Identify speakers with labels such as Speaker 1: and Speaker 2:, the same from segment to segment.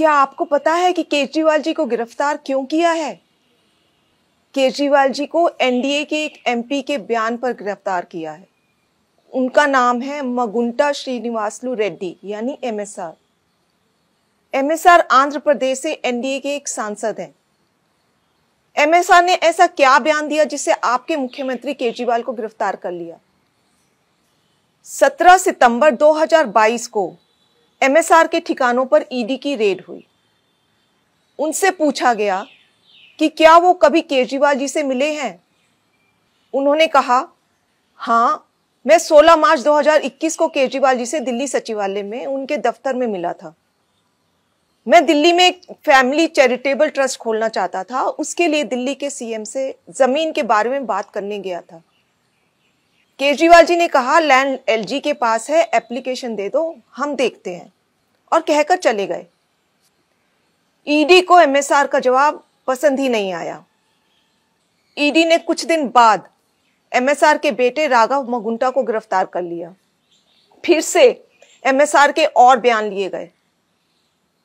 Speaker 1: क्या आपको पता है कि केजरीवाल जी को गिरफ्तार क्यों किया है? केजरीवाल जी को एनडीए के एक एमपी के बयान पर गिरफ्तार किया है। उनका नाम है मगुंटा श्रीनिवासलू रेड्डी यानी एमएसआर। एमएसआर आंध्र प्रदेश से एनडीए के एक सांसद हैं। एमएसआर ने ऐसा क्या बयान दिया जिससे आपके मुख्यमंत्री केजरीवाल को गिरफ्तार कर लिया? 17 सितंबर 2022 को एमएसआर के ठिकानों पर ईडी की रेड हुई। उनसे पूछा गया कि क्या वो कभी केजरीवाल जी से मिले हैं। उन्होंने कहा, हाँ, मैं 16 मार्च 2021 को केजरीवाल जी से दिल्ली सचिवालय में उनके दफ्तर में मिला था। मैं दिल्ली में एक फैमिली चैरिटेबल ट्रस्ट खोलना चाहता था। उसके लिए दिल्ली के सीएम से जमीन के बारे में बात करने गया था। केजरीवाल जी ने कहा, लैंड एलजी के पास है, एप्लीकेशन दे दो, हम देखते हैं, और कहकर चले गए। ईडी को एमएसआर का जवाब पसंद ही नहीं आया। ईडी ने कुछ दिन बाद एमएसआर के बेटे राघव मगुंटा को गिरफ्तार कर लिया। फिर से एमएसआर के और बयान लिए गए,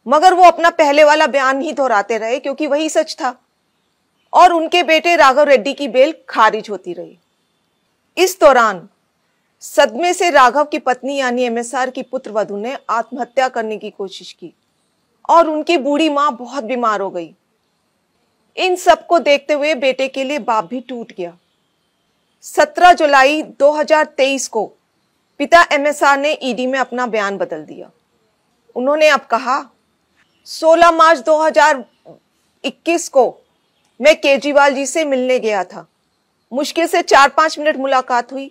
Speaker 1: मगर वो अपना पहले वाला बयान ही दोहराते रहे क्योंकि वही सच था, और उनके बेटे राघव रेड्डी की बेल खारिज होती रही। इस दौरान सदमे से राघव की पत्नी यानी एमएसआर की पुत्रवधू ने आत्महत्या करने की कोशिश की और उनकी बूढ़ी मां बहुत बीमार हो गई। इन सब को देखते हुए बेटे के लिए बाप भी टूट गया। 17 जुलाई 2023 को पिता एमएसआर ने ईडी में अपना बयान बदल दिया। उन्होंने अब कहा, 16 मार्च 2021 को मैं केजरीवाल जी से मिलने गया था। मुश्किल से 4-5 मिनट मुलाकात हुई।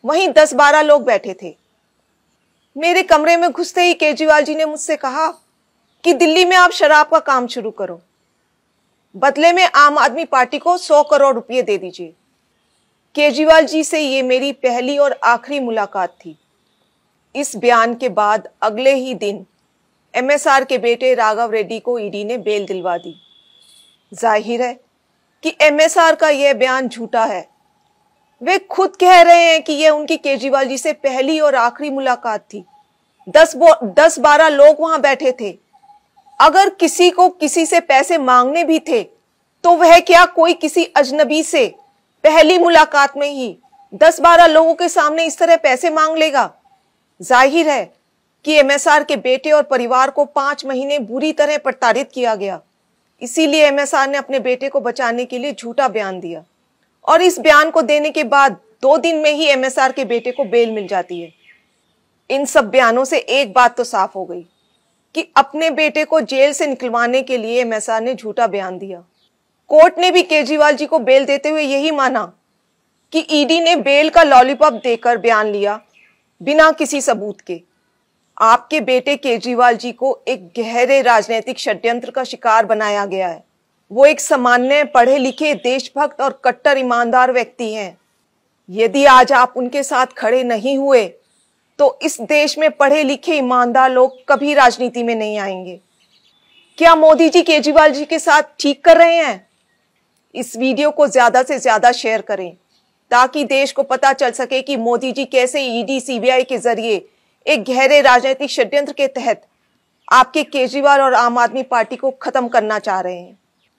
Speaker 1: वहीं 10-12 लोग बैठे थे। मेरे कमरे में घुसते ही केजरीवाल जी ने मुझसे कहा कि दिल्ली में आप शराब का काम शुरू करो, बदले में आम आदमी पार्टी को 100 करोड़ रुपए दे दीजिए। केजरीवाल जी से ये मेरी पहली और आखिरी मुलाकात थी। इस बयान के बाद अगले ही दिन एमएसआर के बेटे राघव रेड्डी को ईडी ने बेल दिलवा दी। जाहिर है कि एमएसआर का यह बयान झूठा है। वे खुद कह रहे हैं कि यह उनकी केजरीवाल जी से पहली और आखिरी मुलाकात थी। 10-12 लोग वहां बैठे थे। अगर किसी को किसी से पैसे मांगने भी थे तो वह क्या कोई किसी अजनबी से पहली मुलाकात में ही 10-12 लोगों के सामने इस तरह पैसे मांग लेगा? जाहिर है कि एमएसआर के बेटे और परिवार को 5 महीने बुरी तरह प्रताड़ित किया गया। इसीलिए एमएसआर ने अपने बेटे को बचाने के लिए झूठा बयान दिया, और इस बयान को देने के बाद 2 दिन में ही एमएसआर के बेटे को बेल मिल जाती है। इन सब बयानों से एक बात तो साफ हो गई कि अपने बेटे को जेल से निकलवाने के लिए एमएसआर ने झूठा बयान दिया। कोर्ट ने भी केजरीवाल जी को बेल देते हुए यही माना कि ईडी ने बेल का लॉलीपॉप देकर बयान लिया बिना किसी सबूत के। आपके बेटे केजरीवाल जी को एक गहरे राजनीतिक षड्यंत्र का शिकार बनाया गया है। वो एक सामान्य पढ़े लिखे देशभक्त और कट्टर ईमानदार व्यक्ति हैं। यदि आज आप उनके साथ खड़े नहीं हुए तो इस देश में पढ़े लिखे ईमानदार लोग कभी राजनीति में नहीं आएंगे। क्या मोदी जी केजरीवाल जी के साथ ठीक कर रहे हैं? इस वीडियो को ज्यादा से ज्यादा शेयर करें ताकि देश को पता चल सके कि मोदी जी कैसे ईडी सीबीआई के जरिए एक गहरे राजनीतिक षड्यंत्र के तहत आपके केजरीवाल और आम आदमी पार्टी को खत्म करना चाह रहे हैं।